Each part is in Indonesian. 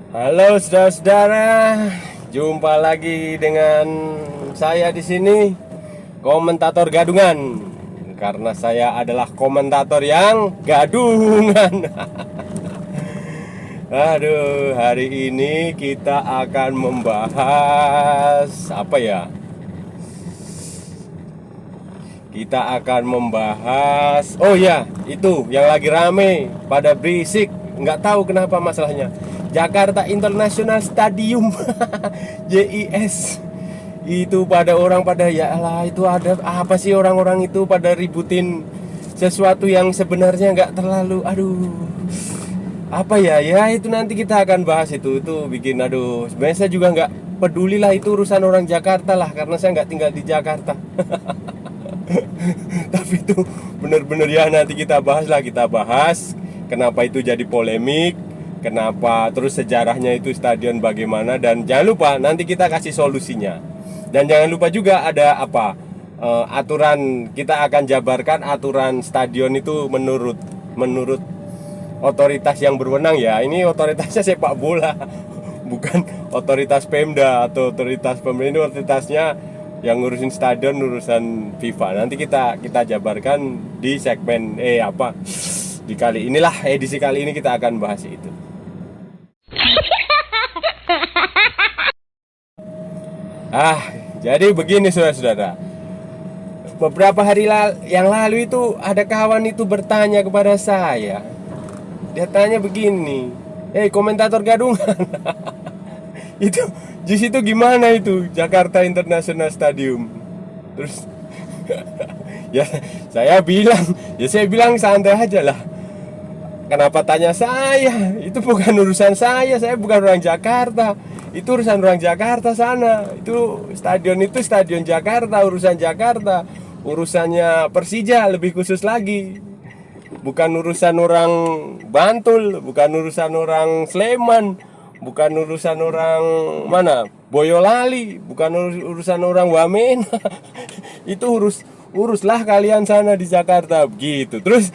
Halo saudara-saudara, jumpa lagi dengan saya di sini, komentator gadungan. Karena saya adalah komentator yang gadungan. Aduh, hari ini kita akan membahas apa ya? Kita akan membahas, oh ya, itu yang lagi rame, pada berisik, nggak tahu kenapa masalahnya. Jakarta International Stadium, JIS. Itu pada orang pada ya lah, itu ada apa sih orang-orang itu pada ributin sesuatu yang sebenarnya nggak terlalu, aduh. Apa ya? Ya itu nanti kita akan bahas itu bikin aduh. Sebenarnya saya juga nggak peduli lah, itu urusan orang Jakarta lah, karena saya nggak tinggal di Jakarta. Tapi itu bener-bener ya, nanti kita bahas lah, kita bahas kenapa itu jadi polemik, kenapa, terus sejarahnya itu stadion bagaimana, dan jangan lupa nanti kita kasih solusinya. Dan jangan lupa juga ada apa, aturan, kita akan jabarkan aturan stadion itu menurut otoritas yang berwenang ya. Ini otoritasnya sepak bola, bukan otoritas Pemda atau otoritas pemerintah. Otoritasnya yang ngurusin stadion, urusan FIFA. Nanti kita jabarkan di segmen di kali inilah, edisi kali ini kita akan bahas itu. Jadi begini saudara-saudara. Beberapa hari yang lalu itu ada kawan itu bertanya kepada saya. Dia tanya begini, komentator gadungan, itu di situ gimana itu Jakarta International Stadium? Terus ya saya bilang santai aja lah. Kenapa tanya saya? Itu bukan urusan saya bukan orang Jakarta. Itu urusan orang Jakarta sana. Itu stadion Jakarta, urusan Jakarta. Urusannya Persija lebih khusus lagi. Bukan urusan orang Bantul, bukan urusan orang Sleman, bukan urusan orang mana? Boyolali, bukan urusan orang Wamena. Itu uruslah kalian sana di Jakarta begitu. Terus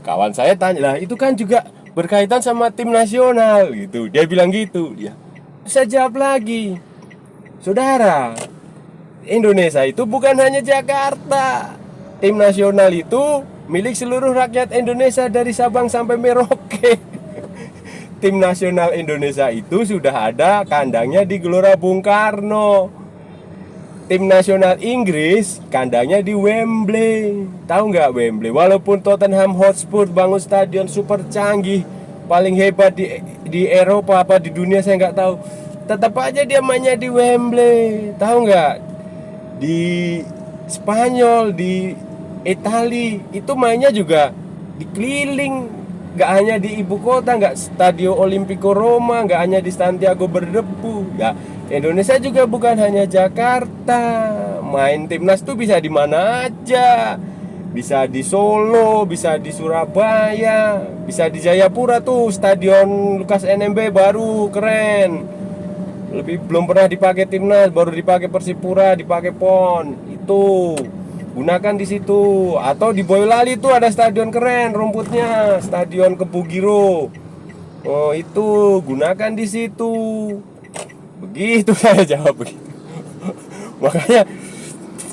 kawan saya tanya, lah itu kan juga berkaitan sama tim nasional gitu. Dia bilang gitu, dia. Saya jawab lagi, saudara, Indonesia itu bukan hanya Jakarta. Tim nasional itu milik seluruh rakyat Indonesia dari Sabang sampai Merauke. Tim nasional Indonesia itu sudah ada kandangnya di Gelora Bung Karno. Tim nasional Inggris kandangnya di Wembley. Tahu nggak Wembley? Walaupun Tottenham Hotspur bangun stadion super canggih, paling hebat di Eropa apa di dunia saya nggak tahu, tetap aja dia mainnya di Wembley. Tahu nggak? Di Spanyol, di Italia itu mainnya juga di keliling, nggak hanya di ibu kota, nggak Stadio Olimpico Roma, nggak hanya di Santiago Bernabeu. Ya, Indonesia juga bukan hanya Jakarta. Main timnas tuh bisa di mana aja. Bisa di Solo, bisa di Surabaya, bisa di Jayapura tuh, Stadion Lukas NMB baru keren. Belum pernah dipakai timnas, baru dipakai Persipura, dipakai PON. Itu gunakan di situ. Atau di Boyolali itu ada stadion keren rumputnya, Stadion Kebugiro. Oh, itu gunakan di situ. Begitu saya jawab begitu. Makanya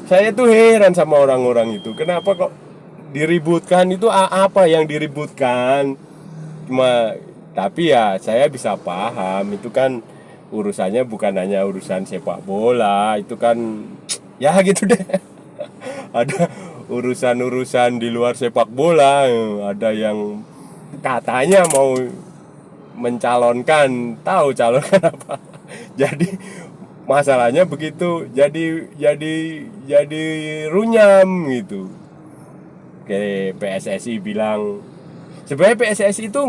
saya tuh heran sama orang-orang itu. Kenapa kok diributkan itu, apa yang diributkan? Tapi ya saya bisa paham, itu kan urusannya bukan hanya urusan sepak bola, itu kan ya gitu deh. Ada urusan-urusan di luar sepak bola, ada yang katanya mau mencalonkan, tahu calonkan apa. Jadi masalahnya begitu, jadi runyam gitu. Kayak PSSI bilang, sebenarnya PSSI itu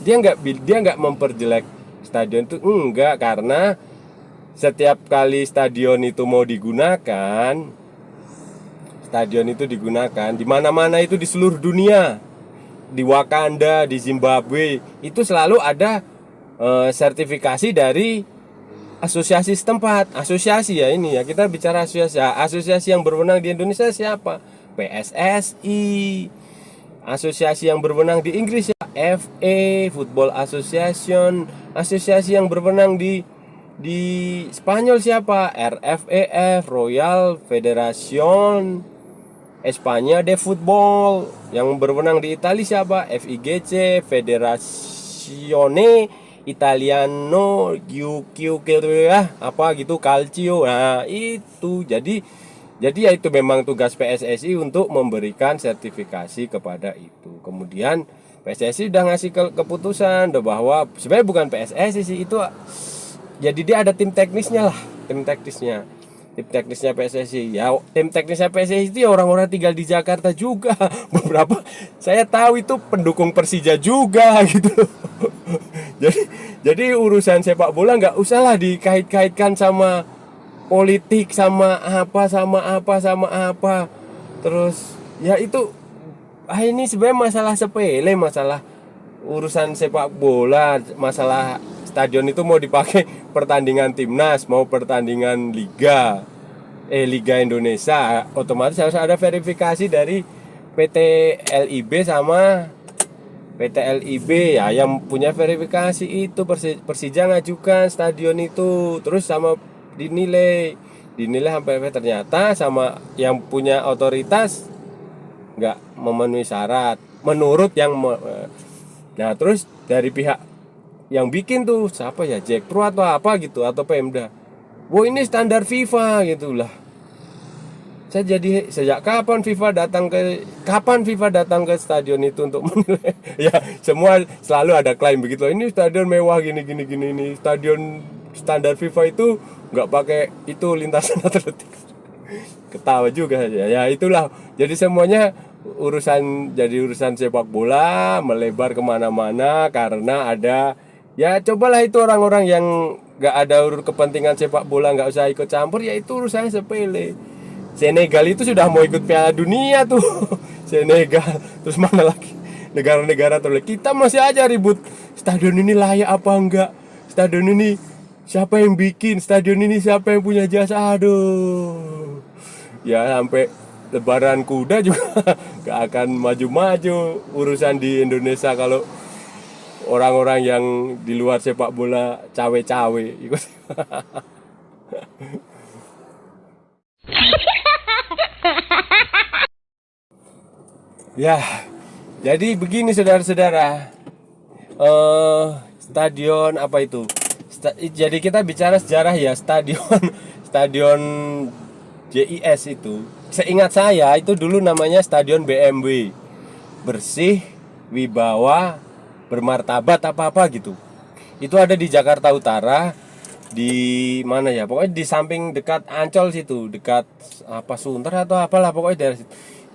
dia nggak memperjelek stadion itu, enggak, karena setiap kali stadion itu mau digunakan, stadion itu digunakan di mana-mana itu di seluruh dunia, di Wakanda, di Zimbabwe, itu selalu ada sertifikasi dari asosiasi setempat. Asosiasi ya, ini ya kita bicara asosiasi yang berwenang di Indonesia siapa? PSSI. Asosiasi yang berwenang di Inggris ya AFA, Football Association, asosiasi yang berwenang di Spanyol siapa? RFEF, Royal Federación España de Football. Yang berwenang di Italia siapa? FIGC, Federazione Italiano apa gitu, Calcio. Nah, itu jadi ya itu memang tugas PSSI untuk memberikan sertifikasi kepada itu. Kemudian PSSI udah ngasih keputusan bahwa sebenarnya bukan PSSI sih itu, jadi dia ada tim teknisnya lah, tim teknisnya PSSI. Ya, tim teknisnya PSSI itu ya orang-orang tinggal di Jakarta juga. Beberapa saya tahu itu pendukung Persija juga gitu. jadi urusan sepak bola nggak usahlah dikait-kaitkan sama politik, sama apa. Terus ya itu ini sebenarnya masalah sepele, masalah urusan sepak bola, masalah stadion itu mau dipakai pertandingan timnas, mau pertandingan Liga Indonesia, otomatis harus ada verifikasi dari PT LIB sama PT LIB ya, yang punya verifikasi itu. Persija ngajukan stadion itu, terus sama dinilai sampai ternyata sama yang punya otoritas nggak memenuhi syarat menurut yang nah, terus dari pihak yang bikin tuh siapa ya, Jack Pro atau apa gitu, atau Pemda, wah ini standar FIFA gitulah. Saya jadi sejak kapan FIFA datang ke stadion itu untuk menilai? Ya semua selalu ada klaim begitu, ini stadion mewah gini ini stadion standar FIFA itu nggak pakai itu lintasan atletik. Ketawa juga ya itulah. Jadi semuanya urusan sepak bola melebar kemana-mana karena ada, ya cobalah itu orang-orang yang nggak ada kepentingan sepak bola nggak usah ikut campur, ya itu urusannya sepele. Senegal itu sudah mau ikut Piala Dunia tuh. Senegal, terus mana lagi negara-negara terlalu, kita masih aja ribut stadion ini layak apa enggak, stadion ini siapa yang bikin, stadion ini siapa yang punya jasa. Aduh, ya sampai lebaran kuda juga gak akan maju-maju urusan di Indonesia kalau orang-orang yang di luar sepak bola cawe-cawe ikut. Ya, jadi begini saudara-saudara, stadion apa itu? Jadi kita bicara sejarah ya, stadion JIS itu. Seingat saya itu dulu namanya Stadion BMW, bersih, wibawa, bermartabat apa gitu. Itu ada di Jakarta Utara, di mana ya? Pokoknya di samping dekat Ancol situ, dekat apa Sunter atau apalah, pokoknya daerah situ.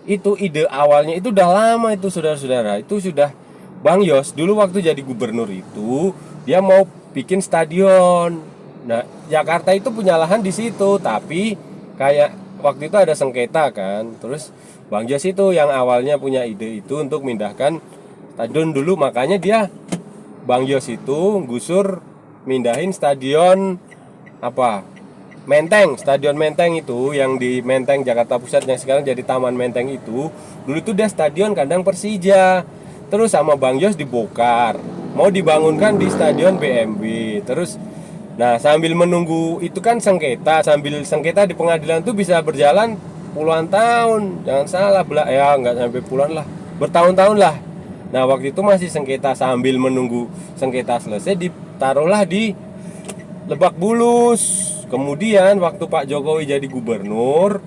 Itu ide awalnya itu udah lama itu saudara-saudara. Itu sudah Bang Yos dulu waktu jadi gubernur itu dia mau bikin stadion. Nah, Jakarta itu punya lahan di situ, tapi kayak waktu itu ada sengketa kan. Terus Bang Yos itu yang awalnya punya ide itu untuk mindahkan stadion dulu, makanya dia Bang Yos itu gusur mindahin stadion apa? Stadion Menteng itu yang di Menteng Jakarta Pusat yang sekarang jadi Taman Menteng itu. Dulu itu dia stadion kandang Persija. Terus sama Bang Yos dibongkar, mau dibangunkan di stadion BMW. Terus nah, sambil menunggu itu kan sengketa di pengadilan itu bisa berjalan puluhan tahun. Jangan salah, ya nggak sampai puluhan lah, bertahun-tahun lah. Nah, waktu itu masih sengketa, sambil menunggu sengketa selesai ditaruhlah di Lebak Bulus. Kemudian waktu Pak Jokowi jadi gubernur,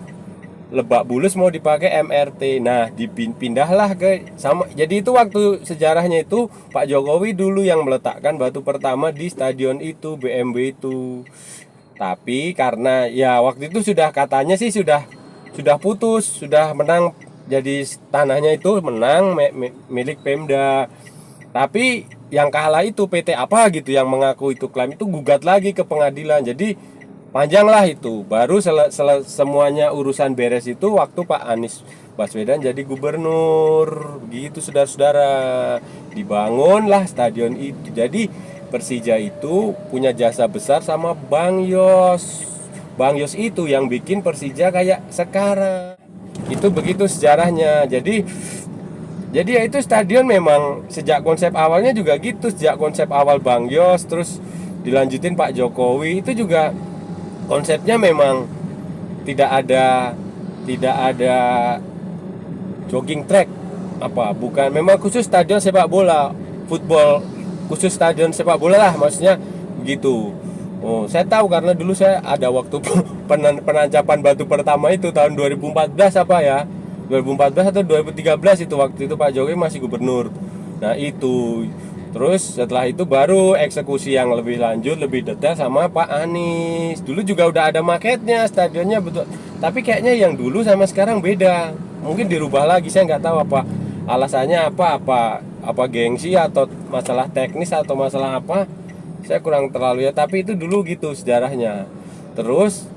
Lebak Bulus mau dipakai MRT. Nah, dipindahlah ke sama. Jadi itu waktu sejarahnya itu Pak Jokowi dulu yang meletakkan batu pertama di stadion itu, BMW itu. Tapi karena ya waktu itu sudah katanya sih sudah putus, sudah menang, jadi tanahnya itu menang milik Pemda. Tapi yang kalah itu PT apa gitu yang mengaku itu klaim itu gugat lagi ke pengadilan. Jadi panjang lah itu. Baru semuanya urusan beres itu waktu Pak Anies Baswedan jadi gubernur. Begitu saudara-saudara. Dibangunlah stadion itu. Jadi Persija itu punya jasa besar sama Bang Yos. Bang Yos itu yang bikin Persija kayak sekarang. Itu begitu sejarahnya. Jadi Jadi ya itu stadion memang sejak konsep awalnya juga gitu, sejak konsep awal Bang Yos terus dilanjutin Pak Jokowi itu juga konsepnya memang tidak ada tidak ada jogging track apa bukan memang khusus stadion sepak bola football khusus stadion sepak bola lah maksudnya begitu. Oh, saya tahu karena dulu saya ada waktu penancapan batu pertama itu tahun 2014 apa ya 2014 atau 2013 itu waktu itu Pak Jokowi masih gubernur. Nah itu terus setelah itu baru eksekusi yang lebih lanjut lebih detail sama Pak Anies. Dulu juga udah ada maketnya stadionnya betul. Tapi kayaknya yang dulu sama sekarang beda. Mungkin dirubah lagi saya nggak tahu apa alasannya apa gengsi atau masalah teknis atau masalah apa saya kurang terlalu ya tapi itu dulu gitu sejarahnya terus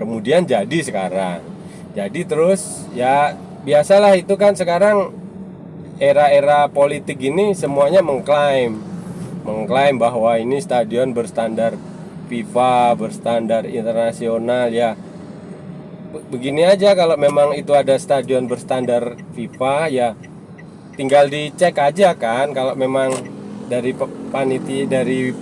kemudian jadi sekarang jadi terus ya biasalah itu kan sekarang era-era politik ini semuanya mengklaim bahwa ini stadion berstandar FIFA berstandar internasional ya begini aja kalau memang itu ada stadion berstandar FIFA ya tinggal dicek aja kan kalau memang dari panitia dari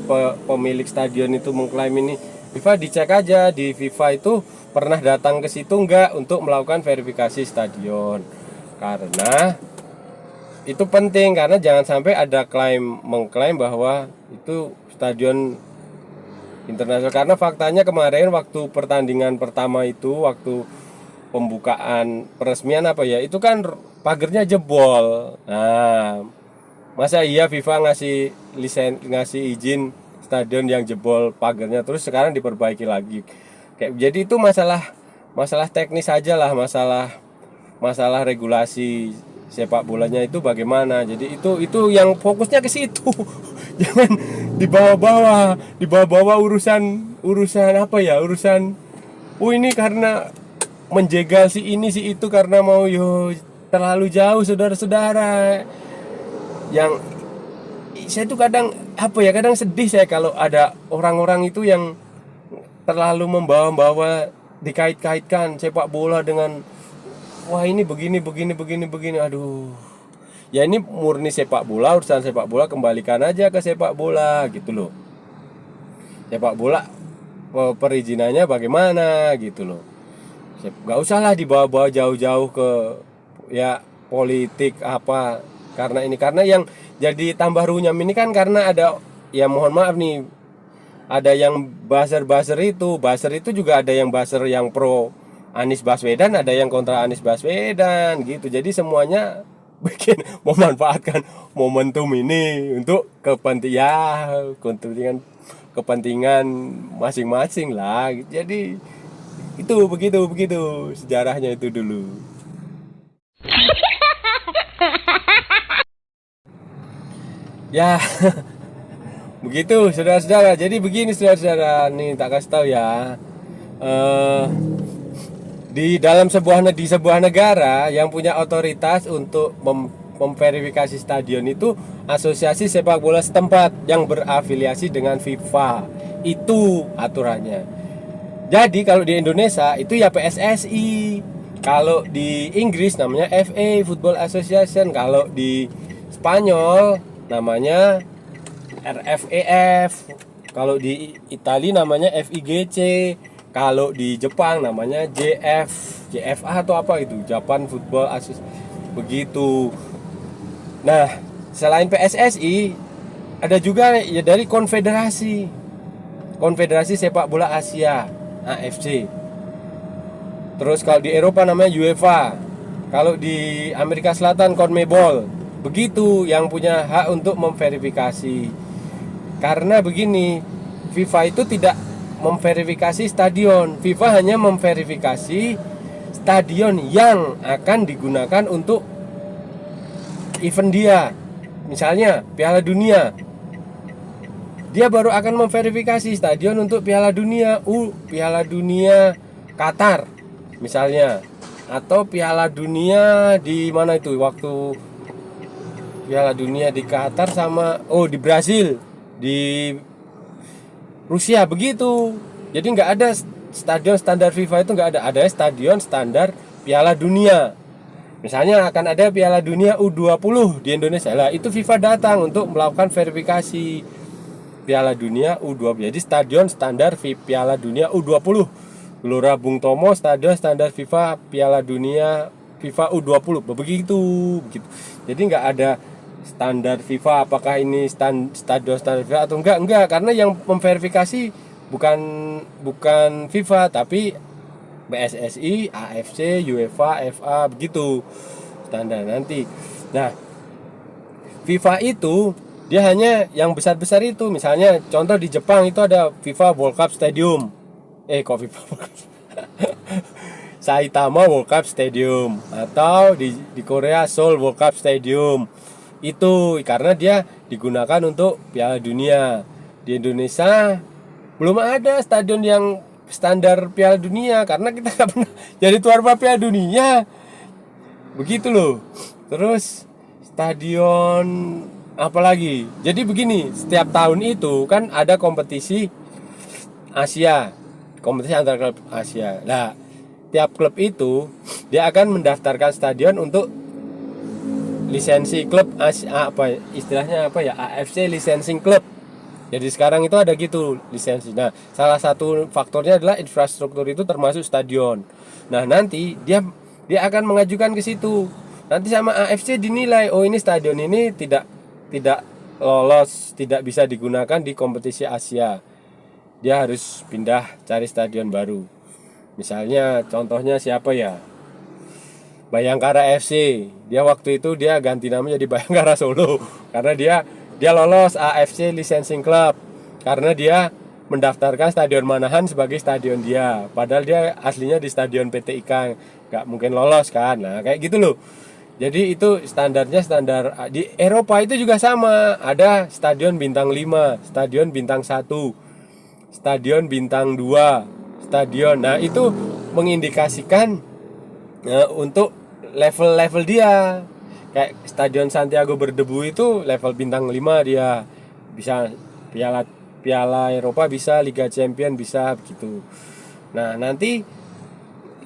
pemilik stadion itu mengklaim ini FIFA dicek aja di FIFA itu pernah datang ke situ enggak untuk melakukan verifikasi stadion karena itu penting karena jangan sampai ada mengklaim bahwa itu stadion internasional karena faktanya kemarin waktu pertandingan pertama itu waktu pembukaan peresmian apa ya itu kan pagernya jebol. Nah, masa iya FIFA ngasih izin stadion yang jebol pagernya terus sekarang diperbaiki lagi. Kayak jadi itu masalah teknis aja lah, masalah regulasi sepak bolanya itu bagaimana. Jadi itu yang fokusnya ke situ. Jangan dibawa-bawa urusan apa ya? Urusan ini karena menjegal si ini si itu karena mau terlalu jauh saudara-saudara. Yang saya tuh kadang kadang sedih saya kalau ada orang-orang itu yang terlalu membawa-bawa dikait-kaitkan sepak bola dengan wah ini begini aduh ya ini murni sepak bola urusan sepak bola kembalikan aja ke sepak bola gitu loh sepak bola perizinannya bagaimana gitu loh nggak usah lah dibawa-bawa jauh-jauh ke ya politik apa karena yang jadi tambah runyam ini kan karena ada ya mohon maaf nih ada yang buzzer itu juga ada yang buzzer yang pro Anies Baswedan ada yang kontra Anies Baswedan gitu jadi semuanya bikin memanfaatkan momentum ini untuk kepentingan masing-masing lah jadi itu begitu sejarahnya itu dulu ya begitu saudara-saudara jadi begini saudara-saudara nih tak kasih tahu ya di sebuah negara yang punya otoritas untuk memverifikasi stadion itu asosiasi sepak bola setempat yang berafiliasi dengan FIFA itu aturannya jadi kalau di Indonesia itu ya PSSI kalau di Inggris namanya FA Football Association kalau di Spanyol namanya RFEF kalau di Italia namanya FIGC kalau di Jepang namanya JFA atau apa itu Japan Football Association begitu. Nah selain PSSI ada juga ya dari Konfederasi Sepak Bola Asia AFC terus kalau di Eropa namanya UEFA kalau di Amerika Selatan CONMEBOL begitu yang punya hak untuk memverifikasi karena begini FIFA itu tidak memverifikasi stadion FIFA hanya memverifikasi stadion yang akan digunakan untuk event dia misalnya Piala Dunia dia baru akan memverifikasi stadion untuk Piala Dunia Qatar misalnya atau Piala Dunia di mana itu waktu Piala Dunia di Qatar sama di Brasil di Rusia begitu jadi nggak ada stadion standar FIFA itu nggak ada stadion standar Piala Dunia Misalnya akan ada Piala Dunia U20 di Indonesia. Lah, itu FIFA datang untuk melakukan verifikasi Piala Dunia U20. Jadi stadion standar Piala Dunia U20. Gelora Bung Tomo stadion standar FIFA Piala Dunia FIFA U20. Begitu. Jadi nggak ada standar FIFA apakah ini stadion standar FIFA atau enggak, karena yang memverifikasi bukan FIFA tapi PSSI, AFC, UEFA, FA, begitu standar nanti. Nah, FIFA itu dia hanya yang besar-besar itu. Misalnya contoh di Jepang itu ada FIFA World Cup Stadium. Kok FIFA World Cup? Saitama World Cup Stadium, atau di Korea Seoul World Cup Stadium. Itu karena dia digunakan untuk Piala Dunia. Di Indonesia belum ada stadion yang standar Piala Dunia karena kita nggak pernah jadi tuan rumah Piala Dunia, begitu loh. Terus stadion apa lagi? Jadi begini, setiap tahun itu kan ada kompetisi Asia, kompetisi antar klub Asia. Nah, tiap klub itu dia akan mendaftarkan stadion untuk lisensi klub Asia, AFC licensing club. Jadi sekarang itu ada gitu lisensi. Nah, salah satu faktornya adalah infrastruktur itu termasuk stadion. Nah, nanti dia akan mengajukan ke situ. Nanti sama AFC dinilai, oh ini stadion ini tidak lolos, tidak bisa digunakan di kompetisi Asia. Dia harus pindah cari stadion baru. Misalnya contohnya siapa ya? Bayangkara FC. Dia waktu itu dia ganti nama jadi Bayangkara Solo karena dia lolos AFC Licensing Club karena dia mendaftarkan Stadion Manahan sebagai stadion dia, padahal dia aslinya di Stadion PT IKA, nggak mungkin lolos kan. Nah, kayak gitu loh. Jadi itu standarnya standar di Eropa itu juga sama. Ada Stadion Bintang 5, Stadion Bintang 1, Stadion Bintang 2, Stadion. Nah, itu mengindikasikan untuk level-level dia. Kayak Stadion Santiago Berdebu itu level bintang 5, dia bisa Piala Eropa, bisa Liga Champion, bisa begitu. Nah, nanti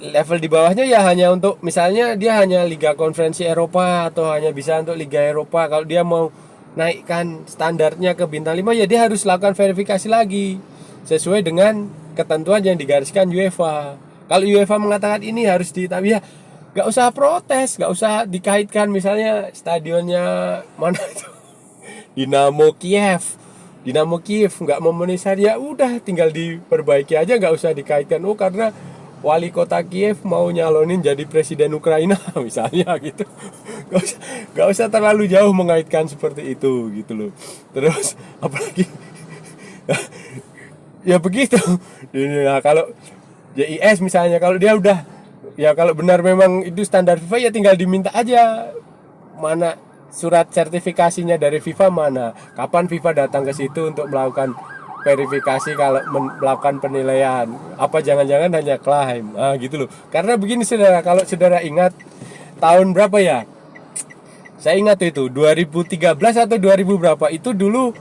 level di bawahnya ya hanya untuk misalnya dia hanya Liga Konferensi Eropa atau hanya bisa untuk Liga Eropa. Kalau dia mau naikkan standarnya ke bintang 5 ya dia harus lakukan verifikasi lagi sesuai dengan ketentuan yang digariskan UEFA. Kalau UEFA mengatakan ini harus tapi ya gak usah protes, gak usah dikaitkan misalnya stadionnya mana itu Dinamo Kiev gak memenuhi syarat, ya udah tinggal diperbaiki aja, gak usah dikaitkan karena wali kota Kiev mau nyalonin jadi presiden Ukraina misalnya gitu. Gak usah terlalu jauh mengaitkan seperti itu gitu loh. Terus apalagi ya begitu. Nah, kalau JIS misalnya, kalau dia udah kalau benar memang itu standar FIFA ya tinggal diminta aja mana surat sertifikasinya dari FIFA, mana kapan FIFA datang ke situ untuk melakukan verifikasi kalau melakukan penilaian, apa jangan-jangan hanya klaim gitu loh. Karena begini saudara, kalau saudara ingat tahun berapa ya, saya ingat itu 2013 atau 2000 berapa itu, dulu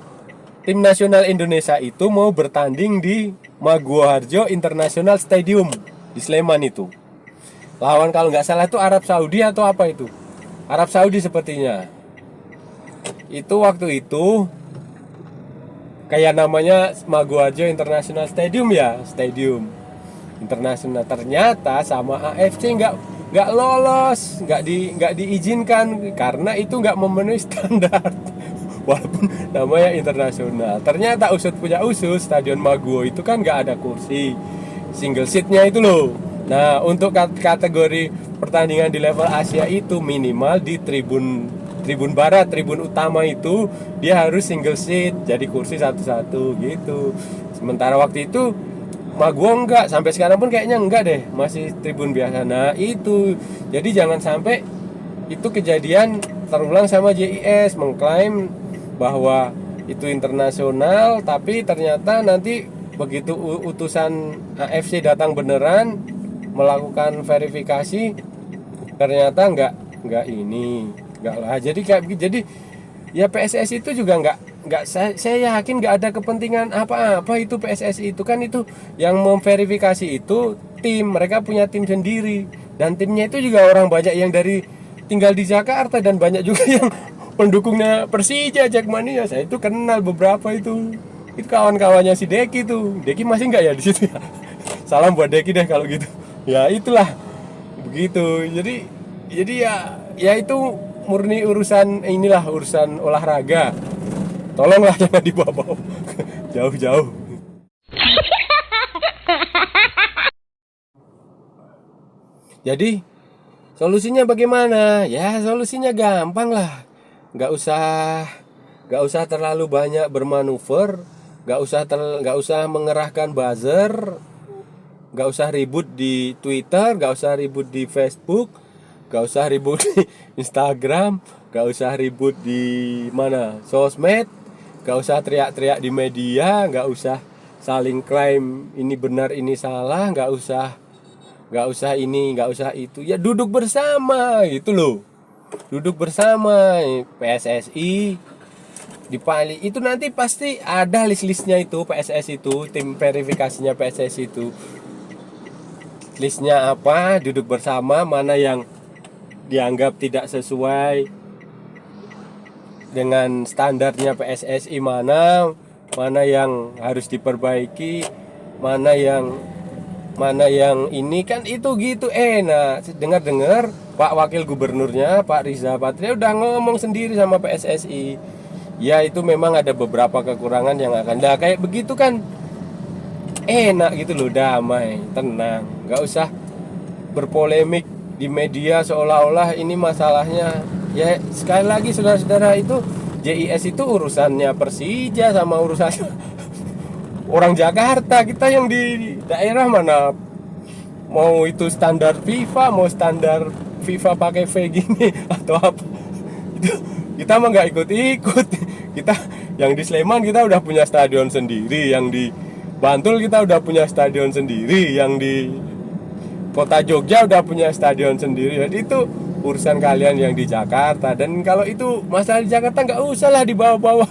tim nasional Indonesia itu mau bertanding di Maguwoharjo International Stadium di Sleman itu. Lawan kalau nggak salah itu Arab Saudi atau apa itu, Arab Saudi sepertinya. Itu waktu itu kayak namanya Maguwoharjo International Stadium ya, stadium internasional. Ternyata sama AFC nggak lolos, nggak diizinkan karena itu nggak memenuhi standar. Walaupun namanya internasional. Ternyata usut punya usut, Stadion Maguwo itu kan nggak ada kursi single seatnya itu loh. Nah, untuk kategori pertandingan di level Asia itu minimal di tribun barat, tribun utama itu dia harus single seat, jadi kursi satu-satu gitu. Sementara waktu itu Maguwo enggak, sampai sekarang pun kayaknya enggak deh, masih tribun biasa. Nah, itu. Jadi jangan sampai itu kejadian terulang sama JIS mengklaim bahwa itu internasional, tapi ternyata nanti begitu utusan AFC datang beneran melakukan verifikasi ternyata enggak lah. Jadi ya PSSI itu juga enggak saya yakin enggak ada kepentingan apa-apa. Itu PSSI itu kan itu yang memverifikasi itu tim, mereka punya tim sendiri, dan timnya itu juga orang banyak yang dari tinggal di Jakarta dan banyak juga yang pendukungnya Persija, Jackmania. Saya itu kenal beberapa itu kawan-kawannya si Deki tuh. Deki masih nggak ya di situ ya? Salam buat Deki deh kalau gitu. Ya itulah begitu. Jadi ya itu murni urusan inilah, urusan olahraga. Tolonglah jangan dibawa-bawa jauh-jauh. Jadi solusinya bagaimana? Ya solusinya gampang lah. Nggak usah nggak usah terlalu banyak bermanuver, nggak usah mengerahkan buzzer, nggak usah ribut di Twitter, nggak usah ribut di Facebook, nggak usah ribut di Instagram, nggak usah ribut di mana sosmed, nggak usah teriak-teriak di media, nggak usah saling klaim ini benar ini salah, nggak usah ini, nggak usah itu. Ya duduk bersama gitu loh. Duduk bersama PSSI di Pali itu nanti pasti ada list-listnya itu. PSSI itu, tim verifikasinya PSSI itu, listnya apa, duduk bersama, mana yang dianggap tidak sesuai dengan standarnya PSSI, mana yang harus diperbaiki, mana yang ini kan itu gitu. Nah dengar Pak Wakil Gubernurnya Pak Riza Patria udah ngomong sendiri sama PSSI. Ya itu memang ada beberapa kekurangan yang akan kayak begitu kan enak gitu loh, damai, tenang, nggak usah berpolemik di media seolah-olah ini masalahnya. Ya sekali lagi saudara-saudara, itu JIS itu urusannya Persija sama urusan orang Jakarta. Kita yang di daerah mana mau itu standar FIFA, mau standar FIFA pakai V gini atau apa, itu kita mah nggak ikut-ikut. Kita yang di Sleman kita udah punya stadion sendiri, yang di Bantul kita udah punya stadion sendiri, yang di Kota Jogja udah punya stadion sendiri. Jadi itu urusan kalian yang di Jakarta. Dan kalau itu masalah di Jakarta nggak usah lah dibawa-bawa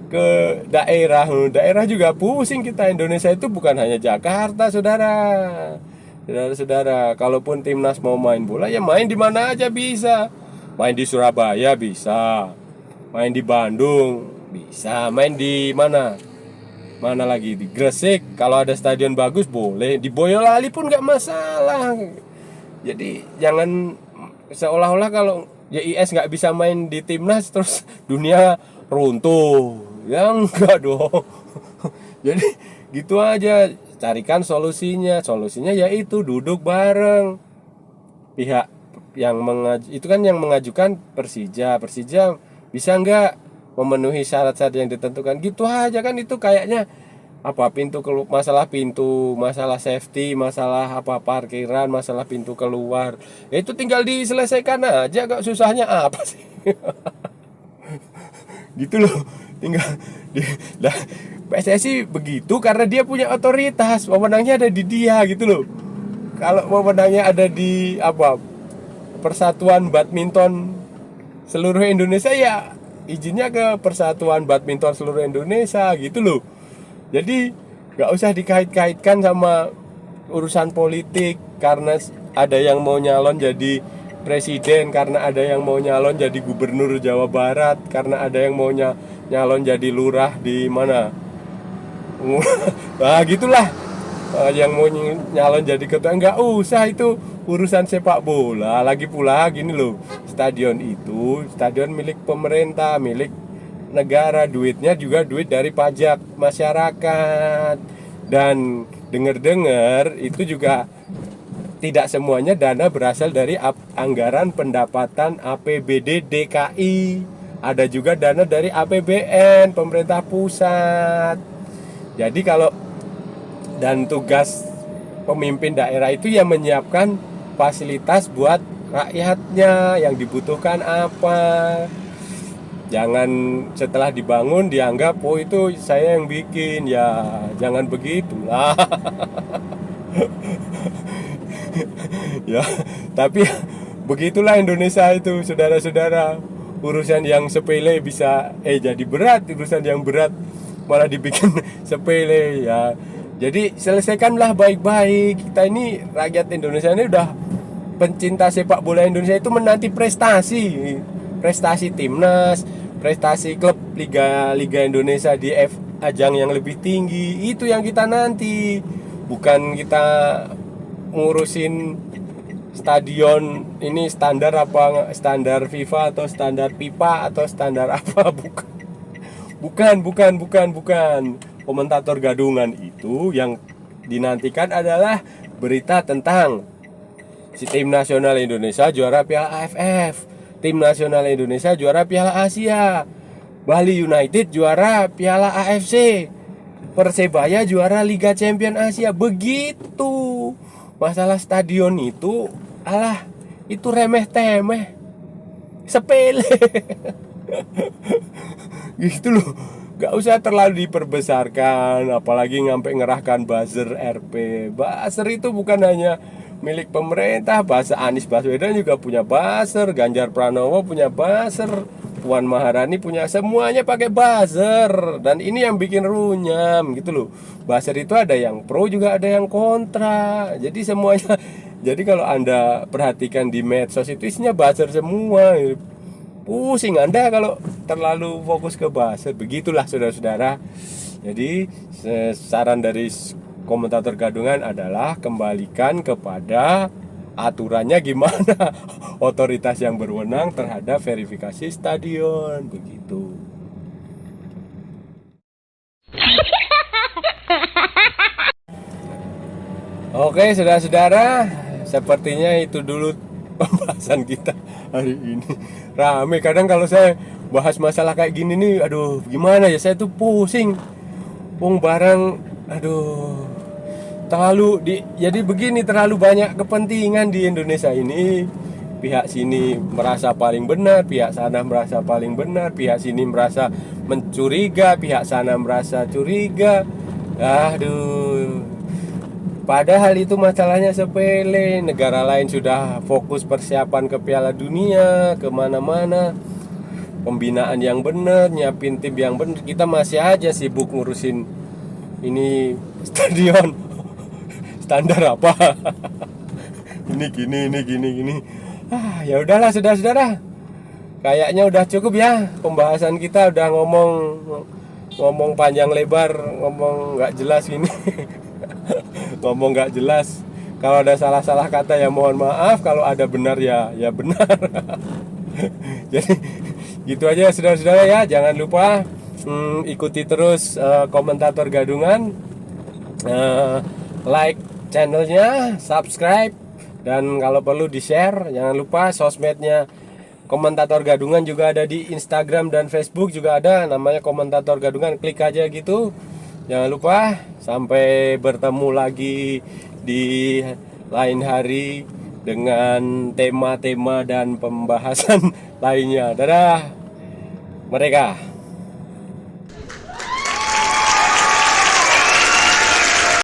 ke daerah. Daerah juga pusing kita. Indonesia itu bukan hanya Jakarta, saudara-saudara. Kalaupun timnas mau main bola ya main di mana aja bisa. Main di Surabaya bisa, main di Bandung bisa, main di mana lagi, di Gresik kalau ada stadion bagus boleh, di Boyolali pun nggak masalah. Jadi jangan seolah-olah kalau JIS nggak bisa main di timnas terus dunia runtuh, ya enggak dong. Jadi gitu aja, carikan solusinya yaitu duduk bareng pihak yang itu kan yang mengajukan Persija bisa nggak memenuhi syarat-syarat yang ditentukan, gitu aja kan. Itu kayaknya apa, masalah pintu, masalah safety, masalah apa parkiran, masalah pintu keluar, ya itu tinggal diselesaikan aja, kok susahnya apa sih? Gitu loh, tinggal PSSI begitu karena dia punya otoritas, wewenangnya ada di dia gitu loh. Kalau wewenangnya ada di apa, Persatuan Badminton Seluruh Indonesia, ya izinnya ke Persatuan Badminton Seluruh Indonesia gitu loh. Jadi gak usah dikait-kaitkan sama urusan politik, karena ada yang mau nyalon jadi presiden, karena ada yang mau nyalon jadi gubernur Jawa Barat, karena ada yang mau nyalon jadi lurah di mana. Nah gitulah, yang mau nyalon jadi ketua. Nggak usah, itu urusan sepak bola. Lagi pula gini loh, stadion itu stadion milik pemerintah, milik negara, duitnya juga duit dari pajak masyarakat. Dan dengar-dengar itu juga tidak semuanya dana berasal dari anggaran pendapatan APBD DKI, ada juga dana dari APBN pemerintah pusat. Jadi kalau, dan tugas pemimpin daerah itu ya menyiapkan fasilitas buat rakyatnya, yang dibutuhkan apa. Jangan setelah dibangun dianggap oh itu saya yang bikin, ya jangan begitulah. Ya, tapi begitulah Indonesia itu, saudara-saudara. Urusan yang sepele bisa jadi berat, urusan yang berat malah dibikin sepele ya. Jadi selesaikanlah baik-baik. Kita ini rakyat Indonesia ini udah pencinta sepak bola Indonesia itu menanti prestasi timnas, prestasi klub Liga Indonesia di ajang yang lebih tinggi. Itu yang kita nanti, bukan kita ngurusin stadion ini standar apa, standar FIFA atau standar pipa atau standar apa. Bukan. Komentator gadungan itu yang dinantikan adalah berita tentang si tim nasional Indonesia juara Piala AFF, tim nasional Indonesia juara Piala Asia, Bali United juara Piala AFC, Persebaya juara Liga Champion Asia. Begitu. Masalah stadion itu, itu remeh-temeh, sepele. Gitu loh. Gak usah terlalu diperbesarkan, apalagi ngampe ngerahkan buzzer RP. Buzzer itu bukan hanya milik pemerintah, Anies Baswedan juga punya buzzer, Ganjar Pranowo punya buzzer, Puan Maharani punya, semuanya pakai buzzer. Dan ini yang bikin runyam gitu loh. Buzzer itu ada yang pro juga ada yang kontra. Jadi semuanya. Jadi kalau Anda perhatikan di medsos itu isinya buzzer semua. Pusing Anda kalau terlalu fokus ke buzzer. Begitulah saudara-saudara. Jadi saran dari komentator gadungan adalah kembalikan kepada aturannya gimana otoritas yang berwenang terhadap verifikasi stadion. Begitu. Oke saudara-saudara, sepertinya itu dulu pembahasan kita hari ini. Rame kadang kalau saya bahas masalah kayak gini nih, aduh gimana ya, saya tuh pusing. Barang, aduh, jadi begini, terlalu banyak kepentingan di Indonesia ini. Pihak sini merasa paling benar, pihak sana merasa paling benar, pihak sini merasa mencuriga, pihak sana merasa curiga. Aduh, padahal itu masalahnya sepele. Negara lain sudah fokus persiapan ke Piala Dunia, kemana-mana, pembinaan yang benar, nyiapin tim yang benar. Kita masih aja sibuk ngurusin ini stadion standar apa. Ini gini. Ya udahlah saudara-saudara. Kayaknya udah cukup ya pembahasan kita, udah ngomong panjang lebar, ngomong nggak jelas ini. Ngomong nggak jelas. Kalau ada salah-salah kata ya mohon maaf, kalau ada benar ya benar. Jadi gitu aja saudara-saudara ya. Jangan lupa ikuti terus komentator gadungan, like channelnya, subscribe, dan kalau perlu di share. Jangan lupa sosmednya komentator gadungan juga ada di Instagram dan Facebook juga ada, namanya komentator gadungan, klik aja gitu. Jangan lupa, sampai bertemu lagi di lain hari dengan tema-tema dan pembahasan lainnya. Dadah mereka.